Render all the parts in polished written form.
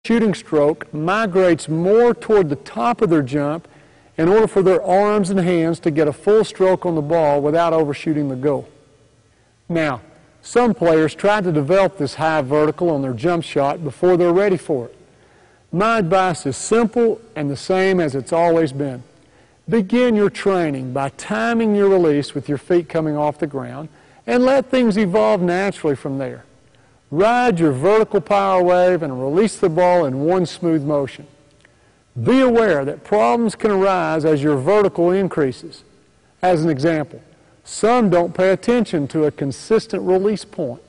shooting stroke migrates more toward the top of their jump in order for their arms and hands to get a full stroke on the ball without overshooting the goal. Now, some players try to develop this high vertical on their jump shot before they're ready for it. My advice is simple and the same as it's always been. Begin your training by timing your release with your feet coming off the ground and let things evolve naturally from there. Ride your vertical power wave and release the ball in one smooth motion. Be aware that problems can arise as your vertical increases. As an example, some don't pay attention to a consistent release point.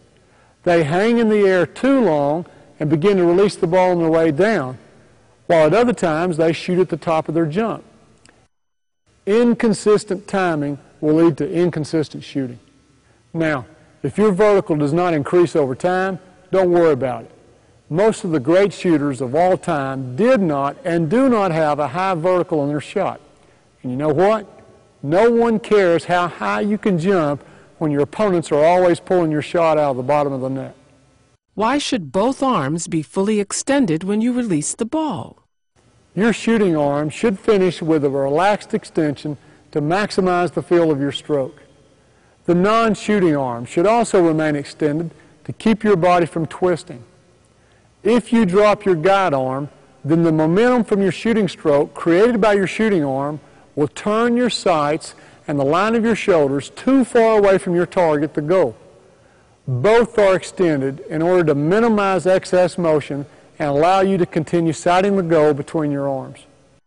They hang in the air too long and begin to release the ball on their way down, while at other times they shoot at the top of their jump. Inconsistent timing will lead to inconsistent shooting. Now, if your vertical does not increase over time, don't worry about it. Most of the great shooters of all time did not and do not have a high vertical on their shot. And you know what? No one cares how high you can jump when your opponents are always pulling your shot out of the bottom of the net. Why should both arms be fully extended when you release the ball? Your shooting arm should finish with a relaxed extension to maximize the feel of your stroke. The non-shooting arm should also remain extended to keep your body from twisting. If you drop your guide arm, then the momentum from your shooting stroke created by your shooting arm will turn your sights and the line of your shoulders too far away from your target, the goal. Both are extended in order to minimize excess motion and allow you to continue sighting the goal between your arms.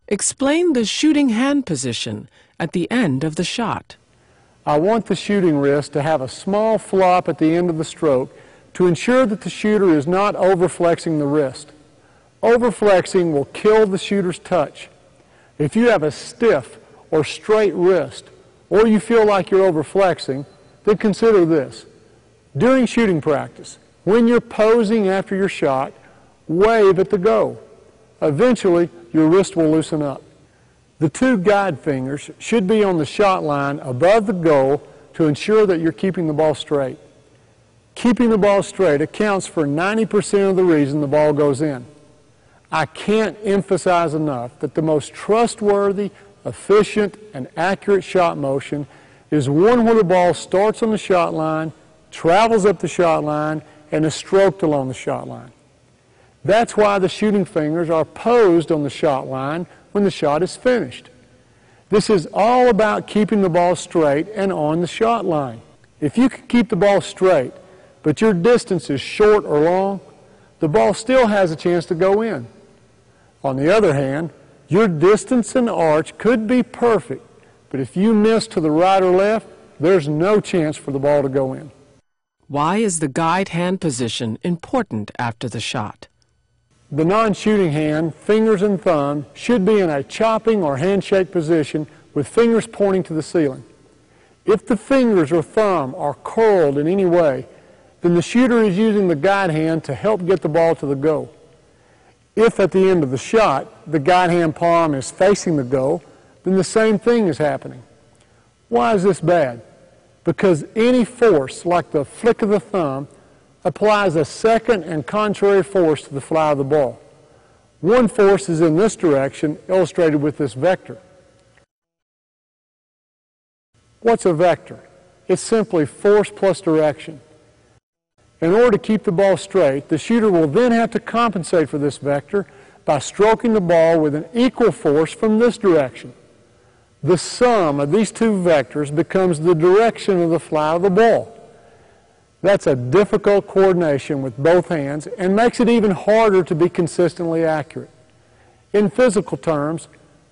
Explain the shooting hand position at the end of the shot. I want the shooting wrist to have a small flop at the end of the stroke to ensure that the shooter is not overflexing the wrist. Overflexing will kill the shooter's touch. If you have a stiff or straight wrist, or you feel like you're overflexing, then consider this. During shooting practice, when you're posing after your shot, wave at the goal. Eventually, your wrist will loosen up. The two guide fingers should be on the shot line above the goal to ensure that you're keeping the ball straight. Keeping the ball straight accounts for 90% of the reason the ball goes in. I can't emphasize enough that the most trustworthy, efficient, and accurate shot motion is one where the ball starts on the shot line, travels up the shot line, and is stroked along the shot line. That's why the shooting fingers are posed on the shot line when the shot is finished. This is all about keeping the ball straight and on the shot line. If you can keep the ball straight, but your distance is short or long, the ball still has a chance to go in. On the other hand, your distance and arch could be perfect, but if you miss to the right or left, there's no chance for the ball to go in. Why is the guide hand position important after the shot? The non-shooting hand, fingers and thumb, should be in a chopping or handshake position with fingers pointing to the ceiling. If the fingers or thumb are curled in any way, then the shooter is using the guide hand to help get the ball to the goal. If at the end of the shot, the guide hand palm is facing the goal, then the same thing is happening. Why is this bad? Because any force, like the flick of the thumb, applies a second and contrary force to the fly of the ball. One force is in this direction, illustrated with this vector. What's a vector? It's simply force plus direction. In order to keep the ball straight, the shooter will then have to compensate for this vector by stroking the ball with an equal force from this direction. The sum of these two vectors becomes the direction of the fly of the ball. That's a difficult coordination with both hands and makes it even harder to be consistently accurate. In physical terms,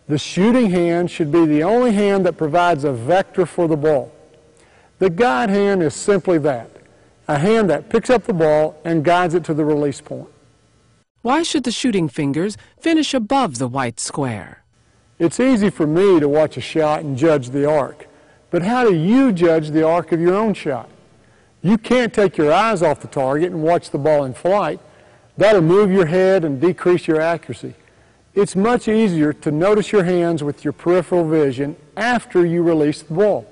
the shooting hand should be the only hand that provides a vector for the ball. The guide hand is simply that, a hand that picks up the ball and guides it to the release point. Why should the shooting fingers finish above the white square? It's easy for me to watch a shot and judge the arc, but how do you judge the arc of your own shot? You can't take your eyes off the target and watch the ball in flight. That'll move your head and decrease your accuracy. It's much easier to notice your hands with your peripheral vision after you release the ball.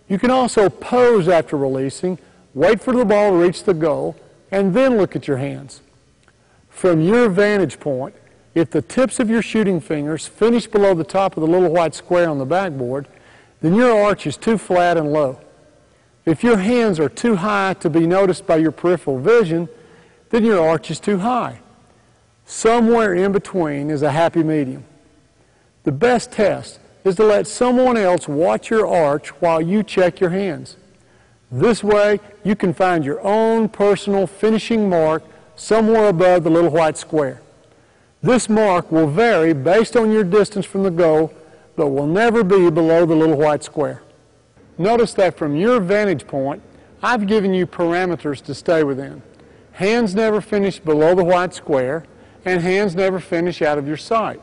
You can also pose after releasing, wait for the ball to reach the goal, and then look at your hands. From your vantage point, if the tips of your shooting fingers finish below the top of the little white square on the backboard, then your arch is too flat and low. If your hands are too high to be noticed by your peripheral vision, then your arch is too high. Somewhere in between is a happy medium. The best test is to let someone else watch your arch while you check your hands. This way, you can find your own personal finishing mark somewhere above the little white square. This mark will vary based on your distance from the goal, but will never be below the little white square. Notice that from your vantage point, I've given you parameters to stay within. Hands never finish below the white square, and hands never finish out of your sight.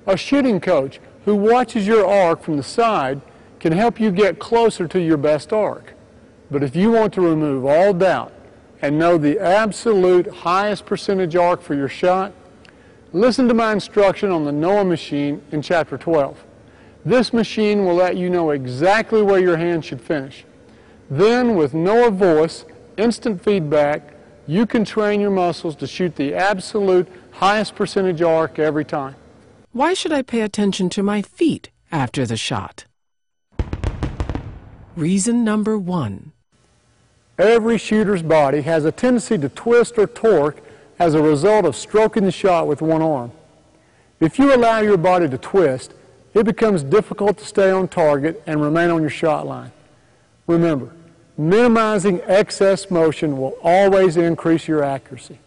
A shooting coach who watches your arc from the side can help you get closer to your best arc. But if you want to remove all doubt and know the absolute highest percentage arc for your shot, listen to my instruction on the NOAA machine in Chapter 12. This machine will let you know exactly where your hand should finish. Then, with NOAA voice, instant feedback, you can train your muscles to shoot the absolute highest percentage arc every time. Why should I pay attention to my feet after the shot? Reason number 1. Every shooter's body has a tendency to twist or torque as a result of stroking the shot with one arm. If you allow your body to twist, it becomes difficult to stay on target and remain on your shot line. Remember, minimizing excess motion will always increase your accuracy.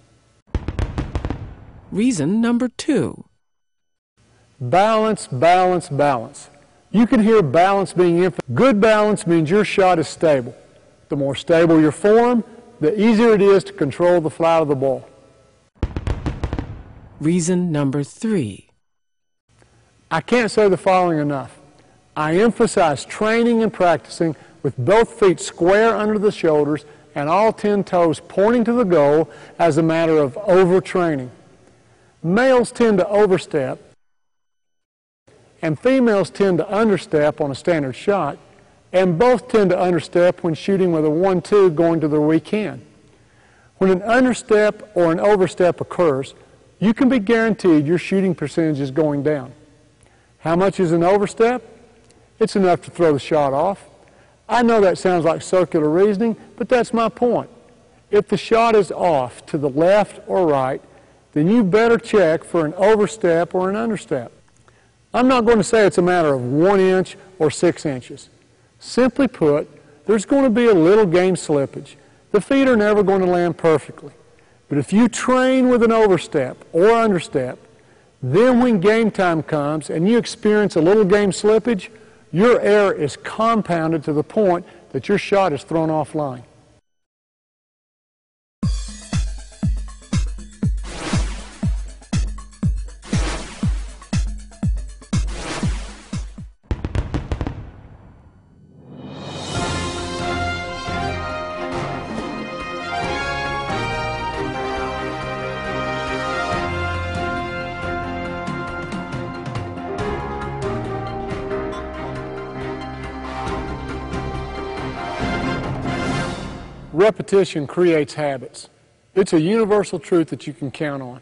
Reason number 2. Balance, balance, balance. You can hear balance being emphasized. Good balance means your shot is stable. The more stable your form, the easier it is to control the flight of the ball. Reason number 3. I can't say the following enough. I emphasize training and practicing with both feet square under the shoulders and all 10 toes pointing to the goal as a matter of overtraining. Males tend to overstep and females tend to understep on a standard shot, and both tend to understep when shooting with a 1-2 going to their weak hand. When an understep or an overstep occurs, you can be guaranteed your shooting percentage is going down. How much is an overstep? It's enough to throw the shot off. I know that sounds like circular reasoning, but that's my point. If the shot is off to the left or right, then you better check for an overstep or an understep. I'm not going to say it's a matter of 1 inch or 6 inches. Simply put, there's going to be a little game slippage. The feet are never going to land perfectly. But if you train with an overstep or understep, then when game time comes and you experience a little game slippage, your error is compounded to the point that your shot is thrown offline. Repetition creates habits. It's a universal truth that you can count on.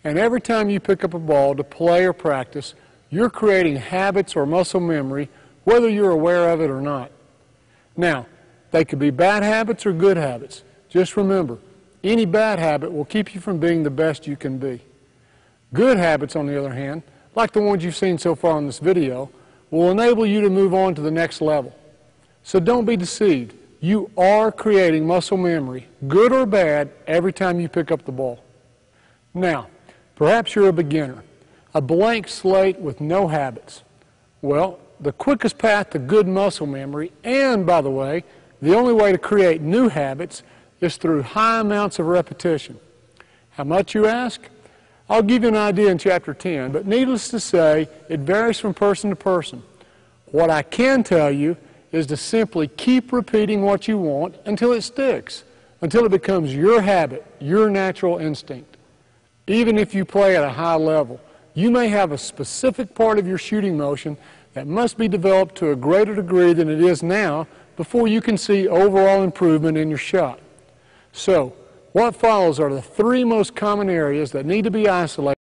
And every time you pick up a ball to play or practice, you're creating habits or muscle memory, whether you're aware of it or not. Now, they could be bad habits or good habits. Just remember, any bad habit will keep you from being the best you can be. Good habits, on the other hand, like the ones you've seen so far in this video, will enable you to move on to the next level. So don't be deceived. You are creating muscle memory, good or bad, every time you pick up the ball. Now, perhaps you're a beginner, a blank slate with no habits. Well, the quickest path to good muscle memory, and by the way, the only way to create new habits, is through high amounts of repetition. How much, you ask? I'll give you an idea in Chapter 10, but needless to say, it varies from person to person. What I can tell you is to simply keep repeating what you want until it sticks, until it becomes your habit, your natural instinct. Even if you play at a high level, you may have a specific part of your shooting motion that must be developed to a greater degree than it is now before you can see overall improvement in your shot. So, What follows are the three most common areas that need to be isolated